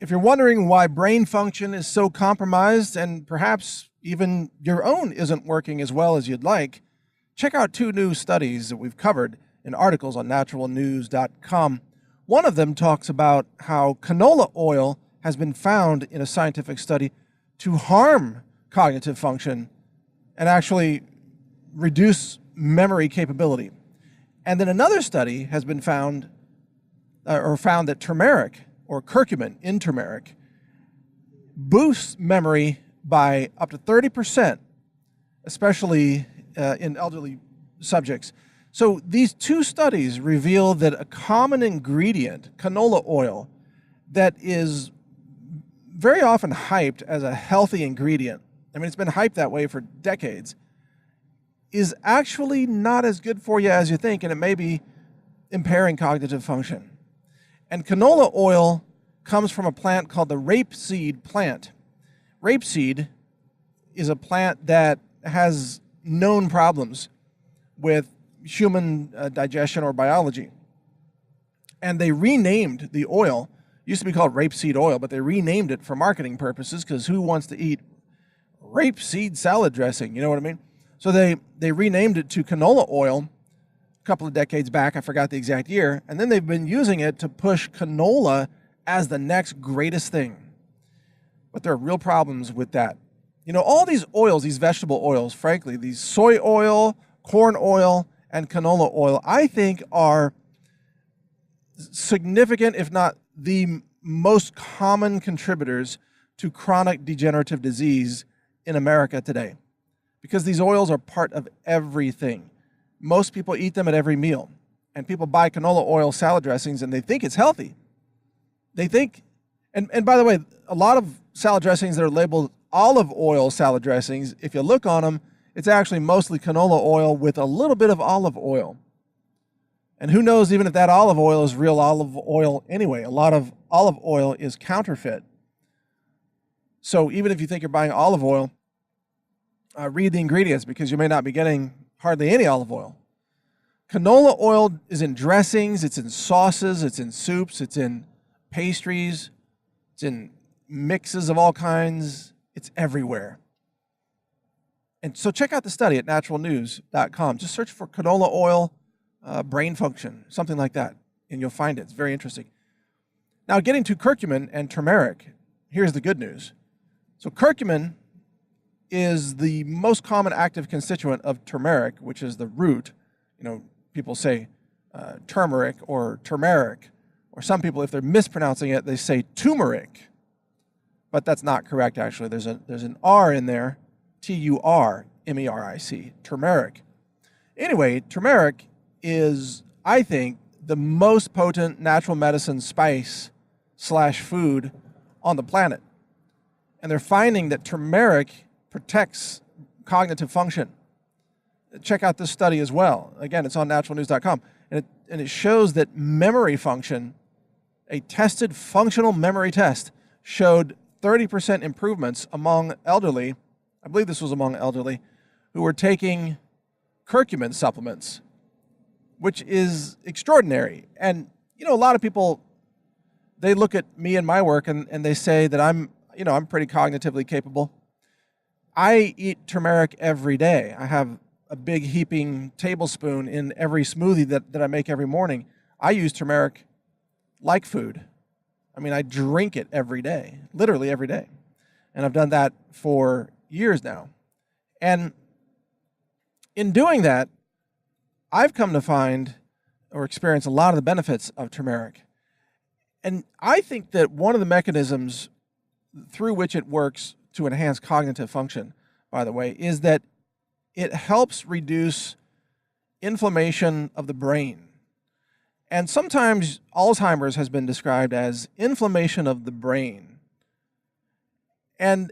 If you're wondering why brain function is so compromised and perhaps even your own isn't working as well as you'd like, check out two new studies that we've covered in articles on naturalnews.com. One of them talks about how canola oil has been found in a scientific study to harm cognitive function and actually reduce memory capability. And then another study has been found that turmeric or curcumin in turmeric boosts memory by up to 30%, especially in elderly subjects. So these two studies reveal that a common ingredient, canola oil, that is very often hyped as a healthy ingredient, I mean, it's been hyped that way for decades, is actually not as good for you as you think, and it may be impairing cognitive function. And canola oil comes from a plant called the rapeseed plant. Rapeseed is a plant that has known problems with human digestion or biology. And they renamed the oil. It used to be called rapeseed oil, but they renamed it for marketing purposes because who wants to eat rapeseed salad dressing? You know what I mean? So they renamed it to canola oil a couple of decades back. I forgot the exact year. And then they've been using it to push canola as the next greatest thing. But there are real problems with that. You know, all these oils, these vegetable oils, frankly, these soy oil, corn oil, and canola oil, I think are significant, if not the most common contributors to chronic degenerative disease in America today. Because these oils are part of everything. Most people eat them at every meal. And people buy canola oil salad dressings and they think it's healthy. They think, and by the way, a lot of salad dressings that are labeled olive oil salad dressings, if you look on them, it's actually mostly canola oil with a little bit of olive oil. And who knows even if that olive oil is real olive oil anyway. A lot of olive oil is counterfeit. So even if you think you're buying olive oil, read the ingredients because you may not be getting hardly any olive oil. Canola oil is in dressings, it's in sauces, it's in soups, it's in pastries, it's in mixes of all kinds, it's everywhere. And so check out the study at naturalnews.com. Just search for canola oil brain function, something like that, and you'll find it. It's very interesting. Now, getting to curcumin and turmeric, here's the good news. So curcumin is the most common active constituent of turmeric, which is the root. You know, people say turmeric or turmeric, or some people, if they're mispronouncing it, they say turmeric. But that's not correct, actually. There's an R in there, Turmeric, turmeric. Anyway, turmeric is, I think, the most potent natural medicine spice / food on the planet. And they're finding that turmeric protects cognitive function. Check out this study as well. Again, it's on naturalnews.com. And it shows that memory function, a tested functional memory test, showed 30% improvements among elderly, I believe this was among elderly, who were taking curcumin supplements, which is extraordinary. And, you know, a lot of people, they look at me and my work and they say that I'm pretty cognitively capable. I eat turmeric every day. I have a big heaping tablespoon in every smoothie that I make every morning. I use turmeric like food. I mean, I drink it every day, literally every day. And I've done that for years now. And in doing that, I've come to find or experience a lot of the benefits of turmeric. And I think that one of the mechanisms through which it works to enhance cognitive function, by the way, is that it helps reduce inflammation of the brain. And sometimes Alzheimer's has been described as inflammation of the brain. And,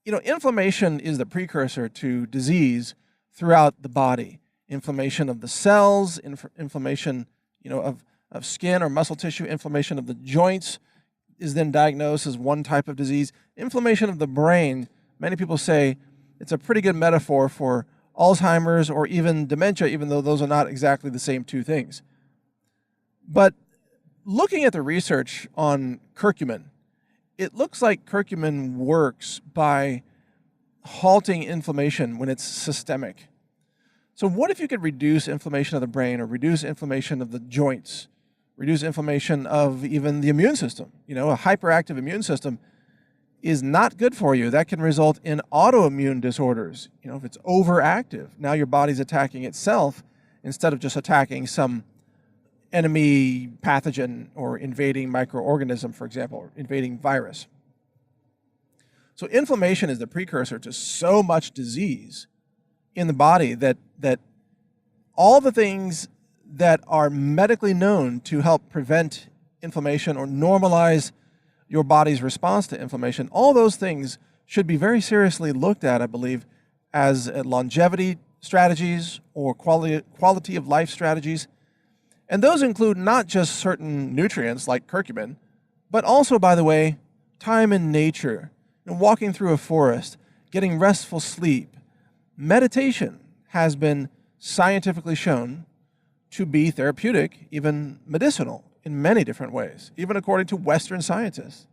you know, inflammation is the precursor to disease throughout the body. Inflammation of the cells, inflammation, you know, of skin or muscle tissue, inflammation of the joints is then diagnosed as one type of disease. Inflammation of the brain, many people say it's a pretty good metaphor for Alzheimer's or even dementia, even though those are not exactly the same two things. But looking at the research on curcumin it looks like curcumin works by halting inflammation when it's systemic. So what if you could reduce inflammation of the brain or reduce inflammation of the joints, reduce inflammation of even the immune system? A hyperactive immune system is not good for you. That can result in autoimmune disorders. If it's overactive, now your body's attacking itself instead of just attacking some enemy pathogen or invading microorganism, for example, or invading virus. So inflammation is the precursor to so much disease in the body that all the things that are medically known to help prevent inflammation or normalize your body's response to inflammation, all those things should be very seriously looked at, I believe, as longevity strategies or quality of life strategies. And those include not just certain nutrients like curcumin, but also, by the way, time in nature, walking through a forest, getting restful sleep. Meditation has been scientifically shown to be therapeutic, even medicinal, in many different ways, even according to Western scientists.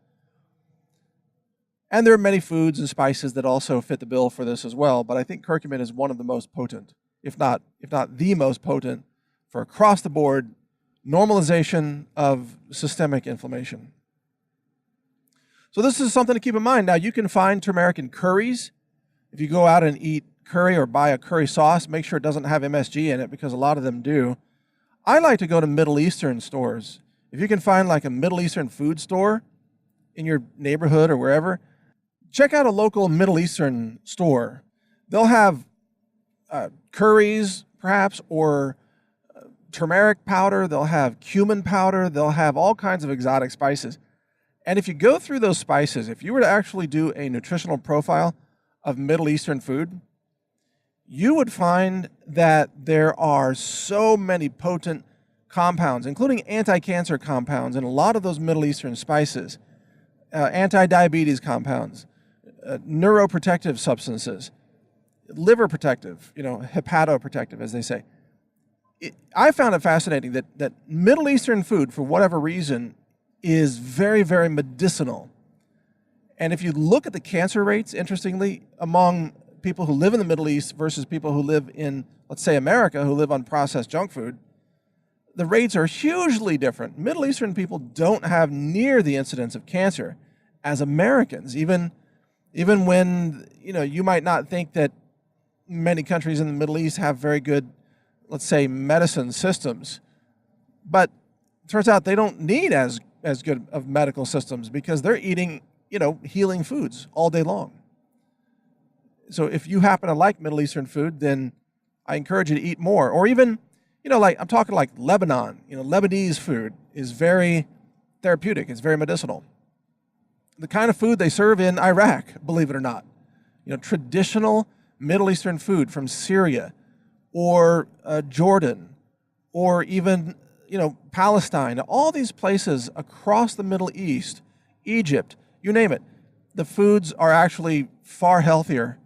And there are many foods and spices that also fit the bill for this as well, but I think curcumin is one of the most potent, if not the most potent, for across-the-board normalization of systemic inflammation. So this is something to keep in mind. Now, you can find turmeric in curries. If you go out and eat curry or buy a curry sauce, make sure it doesn't have MSG in it, because a lot of them do. I like to go to Middle Eastern stores. If you can find like a Middle Eastern food store in your neighborhood or wherever, check out a local Middle Eastern store. They'll have curries, perhaps, or turmeric powder. They'll have cumin powder. They'll have all kinds of exotic spices. And if you go through those spices, if you were to actually do a nutritional profile of Middle Eastern food, you would find that there are so many potent compounds, including anti-cancer compounds in a lot of those Middle Eastern spices, anti-diabetes compounds, neuroprotective substances, liver protective, hepatoprotective, as they say. I found it fascinating that Middle Eastern food, for whatever reason, is very, very medicinal. And if you look at the cancer rates, interestingly, among people who live in the Middle East versus people who live in, let's say, America, who live on processed junk food, the rates are hugely different. Middle Eastern people don't have near the incidence of cancer as Americans, even when, you might not think that many countries in the Middle East have very good, let's say, medicine systems. But it turns out they don't need as good of medical systems, because they're eating, healing foods all day long. So if you happen to like Middle Eastern food, then I encourage you to eat more. Or even, I'm talking like Lebanon. Lebanese food is very therapeutic. It's very medicinal. The kind of food they serve in Iraq, believe it or not. Traditional Middle Eastern food from Syria or Jordan or even, Palestine. All these places across the Middle East, Egypt, you name it, the foods are actually far healthier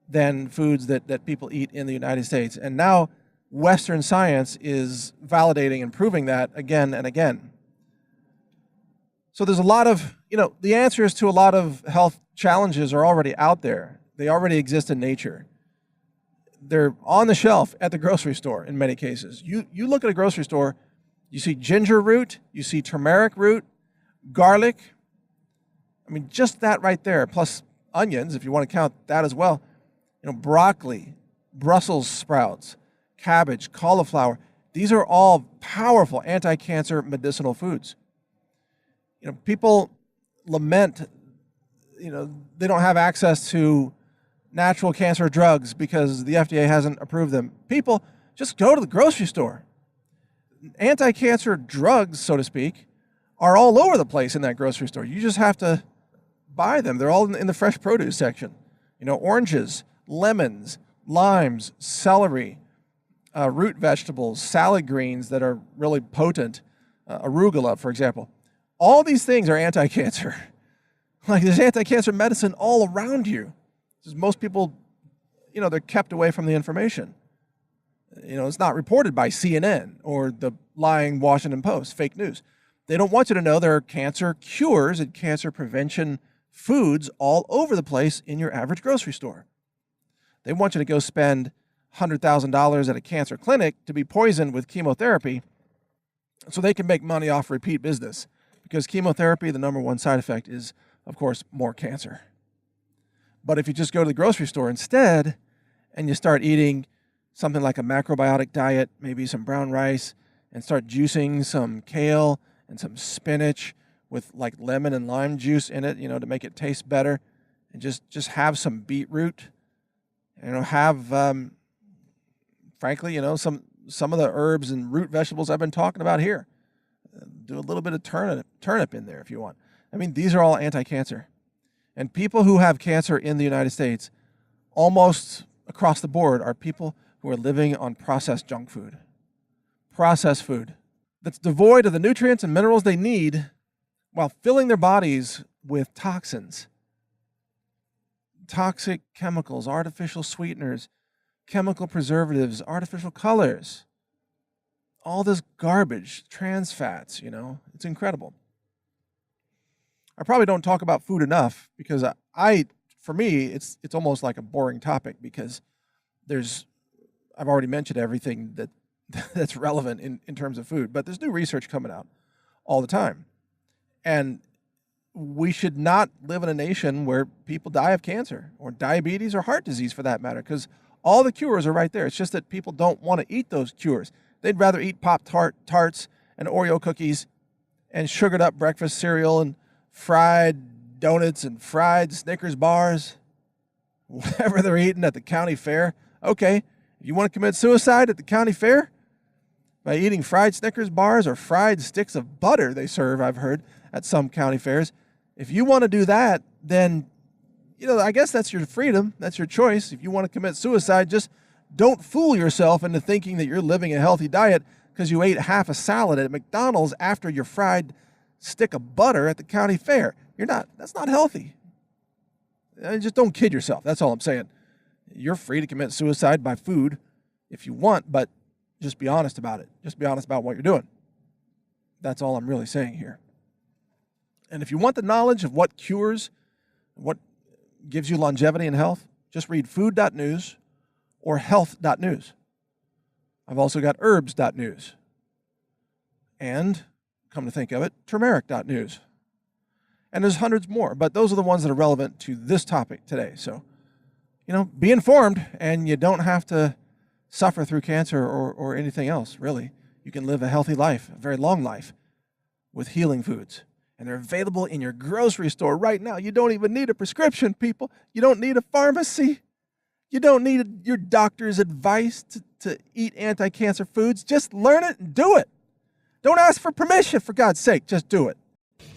than foods that people eat in the United States. And now Western science is validating and proving that again and again. So there's a lot of, the answers to a lot of health challenges are already out there. They already exist in nature. They're on the shelf at the grocery store in many cases. You look at a grocery store, you see ginger root, you see turmeric root, garlic. I mean, just that right there, plus onions, if you want to count that as well. Broccoli, Brussels sprouts, cabbage, cauliflower. These are all powerful anti-cancer medicinal foods. People lament, they don't have access to natural cancer drugs because the FDA hasn't approved them. People, just go to the grocery store. Anti-cancer drugs, so to speak, are all over the place in that grocery store. You just have to buy them. They're all in the fresh produce section. Oranges, lemons, limes, celery, root vegetables, salad greens that are really potent, arugula, for example. All these things are anti-cancer. Like, there's anti-cancer medicine all around you. Because most people, they're kept away from the information. It's not reported by CNN or the lying Washington Post, fake news. They don't want you to know there are cancer cures and cancer prevention foods all over the place in your average grocery store. They want you to go spend $100,000 at a cancer clinic to be poisoned with chemotherapy so they can make money off repeat business. Because chemotherapy, the number one side effect is, of course, more cancer. But if you just go to the grocery store instead and you start eating something like a macrobiotic diet, maybe some brown rice, and start juicing some kale and some spinach with like lemon and lime juice in it, to make it taste better, and just have some beetroot, have, frankly, some of the herbs and root vegetables I've been talking about here. Do a little bit of turnip in there if you want. I mean, these are all anti-cancer. And people who have cancer in the United States, almost across the board, are people who are living on processed junk food. Processed food that's devoid of the nutrients and minerals they need while filling their bodies with toxins. Toxic chemicals, artificial sweeteners, chemical preservatives, artificial colors. All this garbage, trans fats, it's incredible. I probably don't talk about food enough because for me, it's almost like a boring topic because I've already mentioned everything that's relevant in terms of food, but there's new research coming out all the time. And we should not live in a nation where people die of cancer or diabetes or heart disease for that matter, because all the cures are right there. It's just that people don't want to eat those cures. They'd rather eat Pop-Tarts and Oreo cookies and sugared up breakfast cereal and fried donuts and fried Snickers bars, whatever they're eating at the county fair. Okay, you want to commit suicide at the county fair by eating fried Snickers bars or fried sticks of butter they serve, I've heard, at some county fairs. If you want to do that, then, I guess that's your freedom. That's your choice. If you want to commit suicide, just don't fool yourself into thinking that you're living a healthy diet because you ate half a salad at McDonald's after your fried stick of butter at the county fair. That's not healthy. Just don't kid yourself. That's all I'm saying. You're free to commit suicide by food if you want, but just be honest about it. Just be honest about what you're doing. That's all I'm really saying here. And if you want the knowledge of what cures, what gives you longevity and health, just read food.news or health.news. I've also got herbs.news. And, come to think of it, turmeric.news. And there's hundreds more, but those are the ones that are relevant to this topic today. So, be informed, and you don't have to suffer through cancer or anything else, really. You can live a healthy life, a very long life, with healing foods. And they're available in your grocery store right now. You don't even need a prescription, people. You don't need a pharmacy. You don't need your doctor's advice to eat anti-cancer foods. Just learn it and do it. Don't ask for permission, for God's sake. Just do it.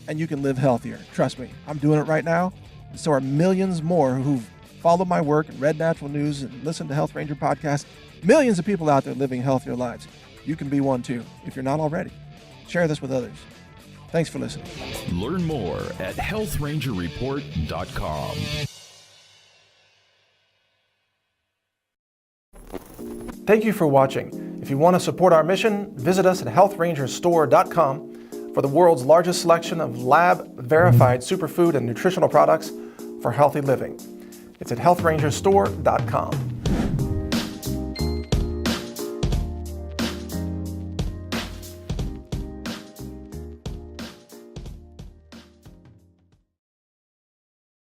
And you can live healthier. Trust me, I'm doing it right now. And so are millions more who've followed my work and read natural news and listened to Health Ranger podcasts. Millions of people out there living healthier lives. You can be one too, if you're not already. Share this with others. Thanks for listening. Learn more at healthrangerreport.com. Thank you for watching. If you want to support our mission, visit us at healthrangerstore.com for the world's largest selection of lab-verified superfood and nutritional products for healthy living. It's at healthrangerstore.com.